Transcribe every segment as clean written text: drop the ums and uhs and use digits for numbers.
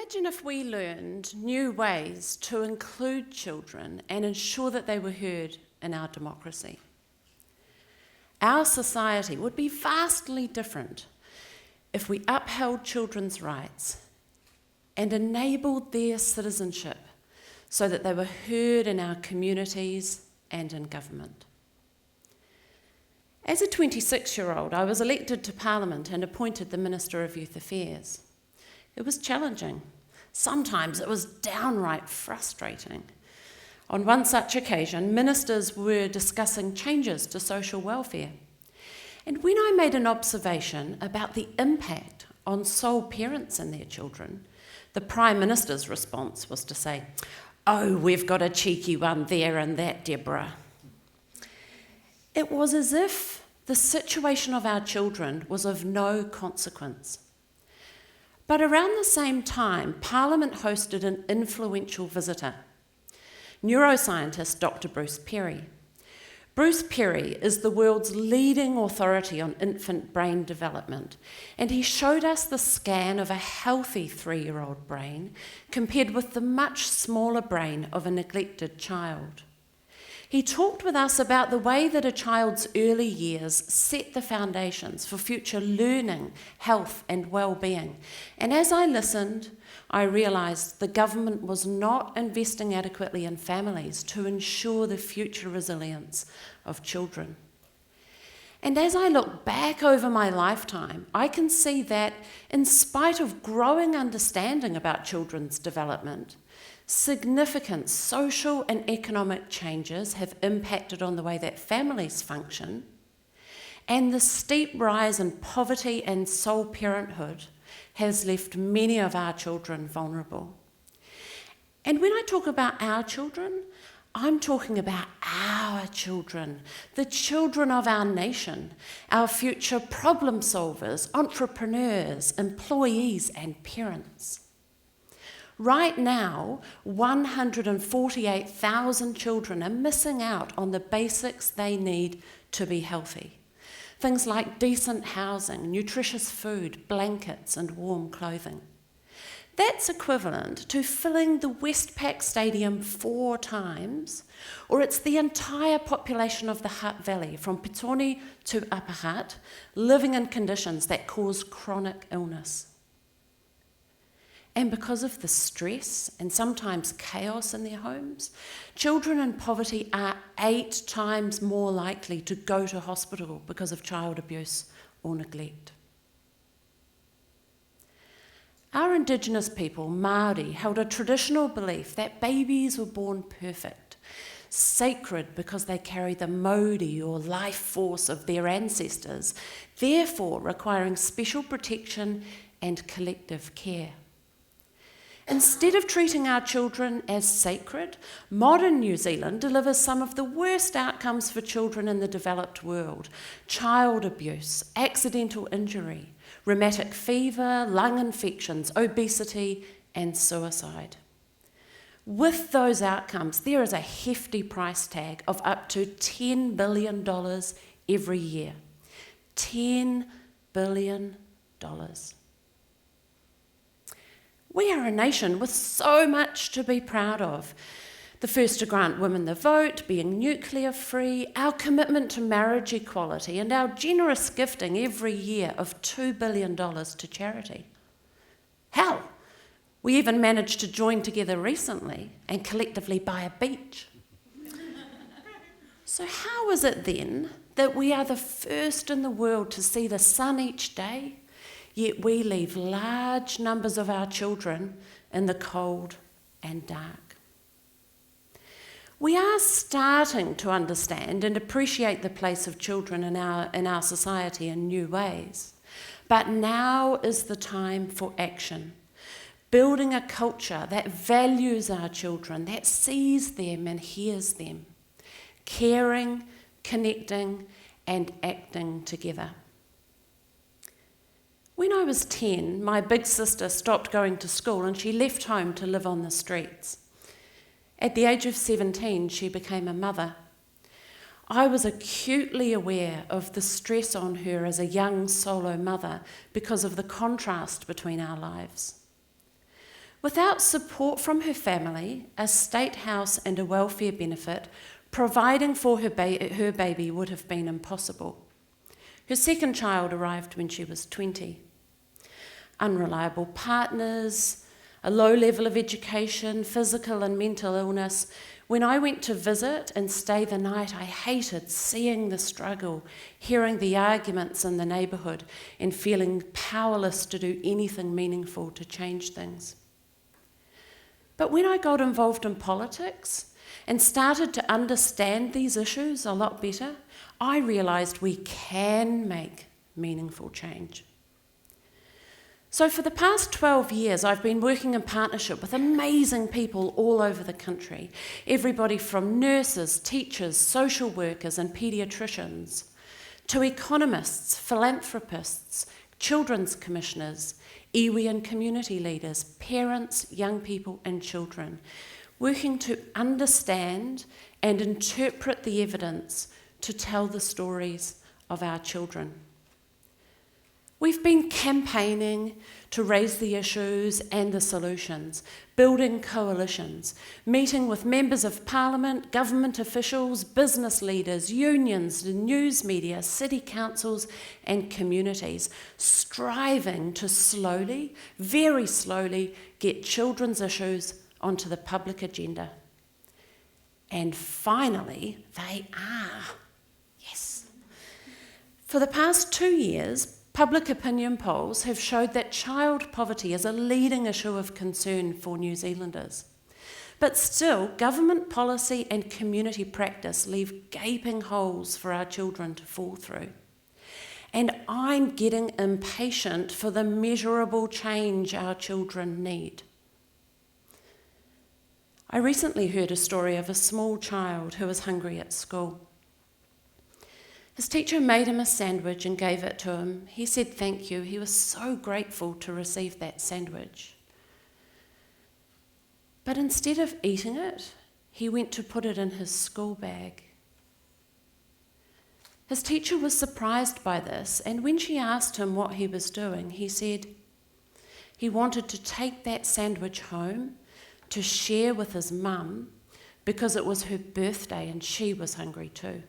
Imagine if we learned new ways to include children and ensure that they were heard in our democracy. Our society would be vastly different if we upheld children's rights and enabled their citizenship so that they were heard in our communities and in government. As a 26-year-old, I was elected to Parliament and appointed the Minister of Youth Affairs. It was challenging. Sometimes it was downright frustrating. On one such occasion, ministers were discussing changes to social welfare. And when I made an observation about the impact on sole parents and their children, the Prime Minister's response was to say, "Oh, we've got a cheeky one there and that, Deborah." It was as if the situation of our children was of no consequence. But around the same time, Parliament hosted an influential visitor, neuroscientist Dr. Bruce Perry. Bruce Perry is the world's leading authority on infant brain development, and he showed us the scan of a healthy 3-year-old brain compared with the much smaller brain of a neglected child. He talked with us about the way that a child's early years set the foundations for future learning, health and well-being. And as I listened, I realised the government was not investing adequately in families to ensure the future resilience of children. And as I look back over my lifetime, I can see that in spite of growing understanding about children's development, significant social and economic changes have impacted on the way that families function, and the steep rise in poverty and sole parenthood has left many of our children vulnerable. And when I talk about our children, I'm talking about our children, the children of our nation, our future problem solvers, entrepreneurs, employees, and parents. Right now, 148,000 children are missing out on the basics they need to be healthy. Things like decent housing, nutritious food, blankets, and warm clothing. That's equivalent to filling the Westpac Stadium 4 times, or it's the entire population of the Hutt Valley, from Petone to Upper Hutt, living in conditions that cause chronic illness. And because of the stress and sometimes chaos in their homes, children in poverty are 8 times more likely to go to hospital because of child abuse or neglect. Our Indigenous people, Māori, held a traditional belief that babies were born perfect, sacred because they carry the mauri or life force of their ancestors, therefore requiring special protection and collective care. Instead of treating our children as sacred, modern New Zealand delivers some of the worst outcomes for children in the developed world: child abuse, accidental injury, rheumatic fever, lung infections, obesity, and suicide. With those outcomes, there is a hefty price tag of up to $10 billion every year. $10 billion. We are a nation with so much to be proud of. The first to grant women the vote, being nuclear free, our commitment to marriage equality, and our generous gifting every year of $2 billion to charity. Hell, we even managed to join together recently and collectively buy a beach. So how is it then that we are the first in the world to see the sun each day, yet we leave large numbers of our children in the cold and dark? We are starting to understand and appreciate the place of children in our society in new ways. But now is the time for action, building a culture that values our children, that sees them and hears them, caring, connecting, and acting together. When I was 10, my big sister stopped going to school and she left home to live on the streets. At the age of 17, she became a mother. I was acutely aware of the stress on her as a young solo mother because of the contrast between our lives. Without support from her family, a state house and a welfare benefit, providing for her baby would have been impossible. Her second child arrived when she was 20. Unreliable partners, a low level of education, physical and mental illness. When I went to visit and stay the night, I hated seeing the struggle, hearing the arguments in the neighbourhood, and feeling powerless to do anything meaningful to change things. But when I got involved in politics and started to understand these issues a lot better, I realised we can make meaningful change. So for the past 12 years, I've been working in partnership with amazing people all over the country. Everybody from nurses, teachers, social workers and paediatricians, to economists, philanthropists, children's commissioners, iwi and community leaders, parents, young people and children, working to understand and interpret the evidence to tell the stories of our children. We've been campaigning to raise the issues and the solutions, building coalitions, meeting with members of parliament, government officials, business leaders, unions, the news media, city councils and communities, striving to slowly, very slowly, get children's issues onto the public agenda. And finally, they are. Yes. For the past 2 years, public opinion polls have showed that child poverty is a leading issue of concern for New Zealanders. But still, government policy and community practice leave gaping holes for our children to fall through. And I'm getting impatient for the measurable change our children need. I recently heard a story of a small child who was hungry at school. His teacher made him a sandwich and gave it to him. He said thank you. He was so grateful to receive that sandwich. But instead of eating it, he went to put it in his school bag. His teacher was surprised by this, and when she asked him what he was doing, he said he wanted to take that sandwich home to share with his mum because it was her birthday and she was hungry too.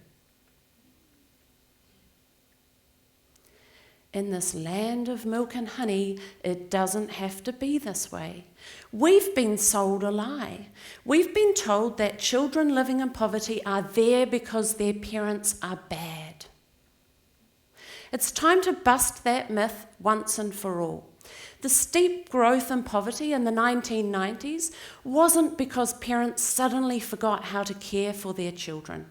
In this land of milk and honey, it doesn't have to be this way. We've been sold a lie. We've been told that children living in poverty are there because their parents are bad. It's time to bust that myth once and for all. The steep growth in poverty in the 1990s wasn't because parents suddenly forgot how to care for their children.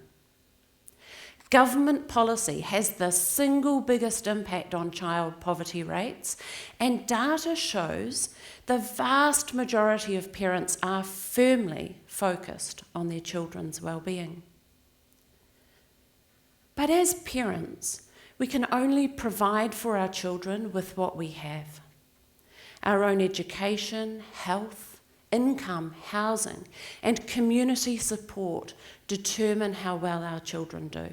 Government policy has the single biggest impact on child poverty rates, and data shows the vast majority of parents are firmly focused on their children's well-being. But as parents, we can only provide for our children with what we have. Our own education, health, income, housing, and community support determine how well our children do.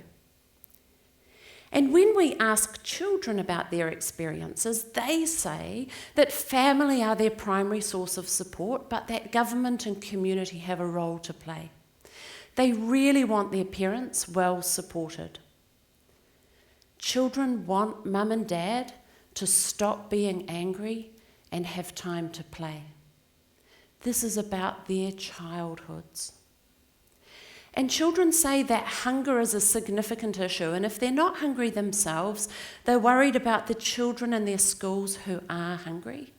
And when we ask children about their experiences, they say that family are their primary source of support, but that government and community have a role to play. They really want their parents well supported. Children want mum and dad to stop being angry and have time to play. This is about their childhoods. And children say that hunger is a significant issue, and if they're not hungry themselves, they're worried about the children in their schools who are hungry.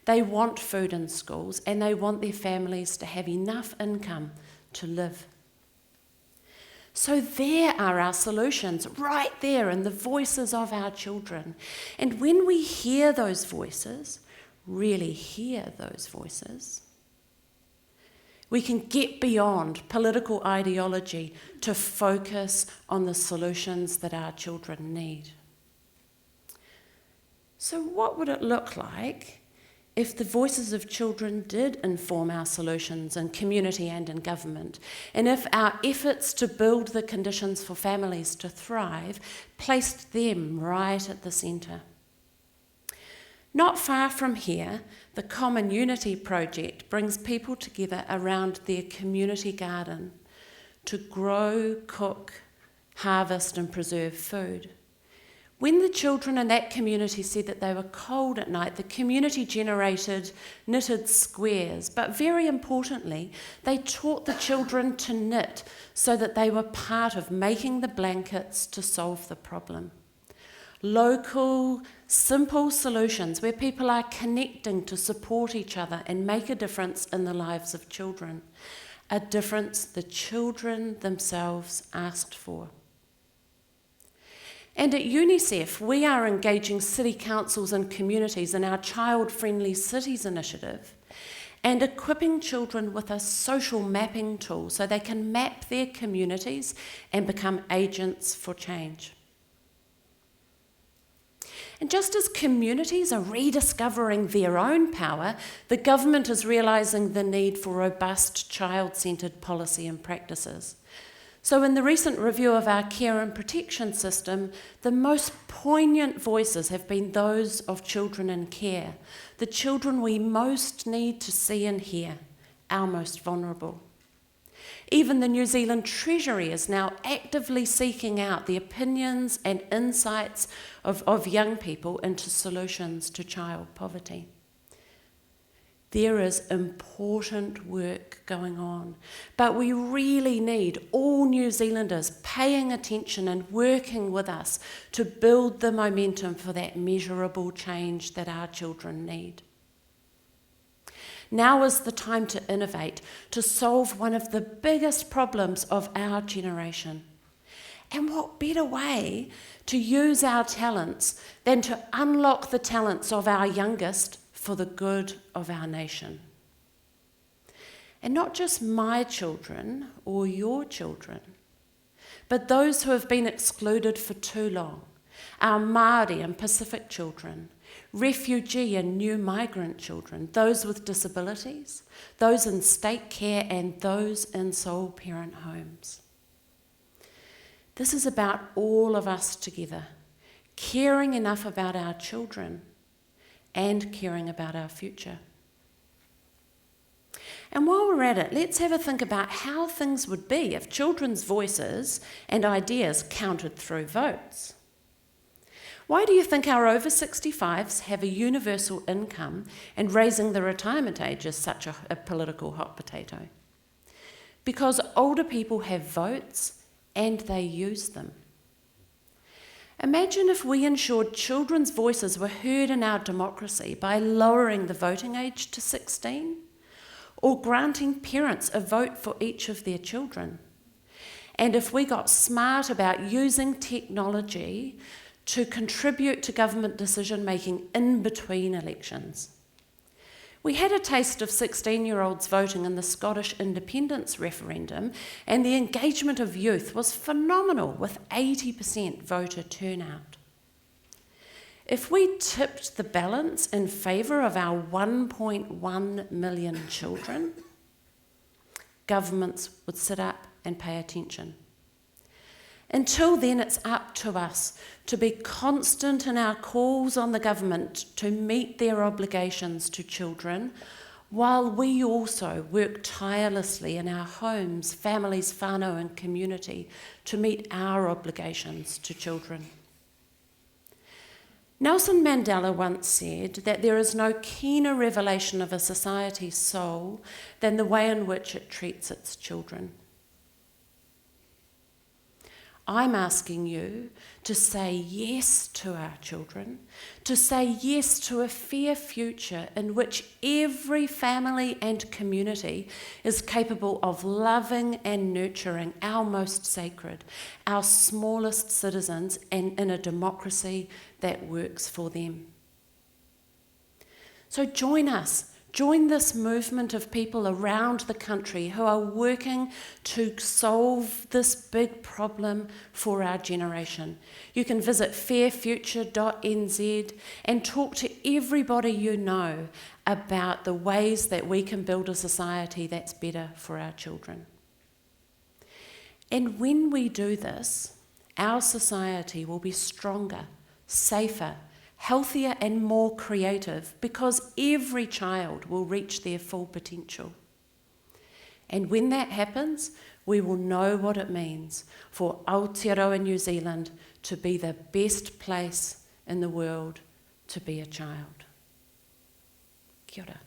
They want food in schools, and they want their families to have enough income to live. So there are our solutions, right there in the voices of our children. And when we hear those voices, really hear those voices, we can get beyond political ideology to focus on the solutions that our children need. So what would it look like if the voices of children did inform our solutions in community and in government, and if our efforts to build the conditions for families to thrive placed them right at the centre? Not far from here, the Common Unity Project brings people together around their community garden to grow, cook, harvest and preserve food. When the children in that community said that they were cold at night, the community generated knitted squares, but very importantly, they taught the children to knit so that they were part of making the blankets to solve the problem. Local, simple solutions where people are connecting to support each other and make a difference in the lives of children, a difference the children themselves asked for. And at UNICEF, we are engaging city councils and communities in our Child-Friendly Cities initiative and equipping children with a social mapping tool so they can map their communities and become agents for change. And just as communities are rediscovering their own power, the government is realising the need for robust child-centred policy and practices. So in the recent review of our care and protection system, the most poignant voices have been those of children in care, the children we most need to see and hear, our most vulnerable. Even the New Zealand Treasury is now actively seeking out the opinions and insights of young people into solutions to child poverty. There is important work going on, but we really need all New Zealanders paying attention and working with us to build the momentum for that measurable change that our children need. Now is the time to innovate, to solve one of the biggest problems of our generation. And what better way to use our talents than to unlock the talents of our youngest for the good of our nation? And not just my children or your children, but those who have been excluded for too long, our Māori and Pacific children, refugee and new migrant children, those with disabilities, those in state care and those in sole parent homes. This is about all of us together, caring enough about our children and caring about our future. And while we're at it, let's have a think about how things would be if children's voices and ideas counted through votes. Why do you think our over 65s have a universal income and raising the retirement age is such a political hot potato? Because older people have votes and they use them. Imagine if we ensured children's voices were heard in our democracy by lowering the voting age to 16 or granting parents a vote for each of their children. And if we got smart about using technology to contribute to government decision-making in between elections. We had a taste of 16-year-olds voting in the Scottish independence referendum, and the engagement of youth was phenomenal, with 80% voter turnout. If we tipped the balance in favour of our 1.1 million children, governments would sit up and pay attention. Until then, it's up to us to be constant in our calls on the government to meet their obligations to children, while we also work tirelessly in our homes, families, whānau and community to meet our obligations to children. Nelson Mandela once said that there is no keener revelation of a society's soul than the way in which it treats its children. I'm asking you to say yes to our children, to say yes to a fair future in which every family and community is capable of loving and nurturing our most sacred, our smallest citizens, and in a democracy that works for them. So join us. Join this movement of people around the country who are working to solve this big problem for our generation. You can visit fairfuture.nz and talk to everybody you know about the ways that we can build a society that's better for our children. And when we do this, our society will be stronger, safer, healthier and more creative, because every child will reach their full potential. And when that happens, we will know what it means for Aotearoa New Zealand to be the best place in the world to be a child. Kia ora.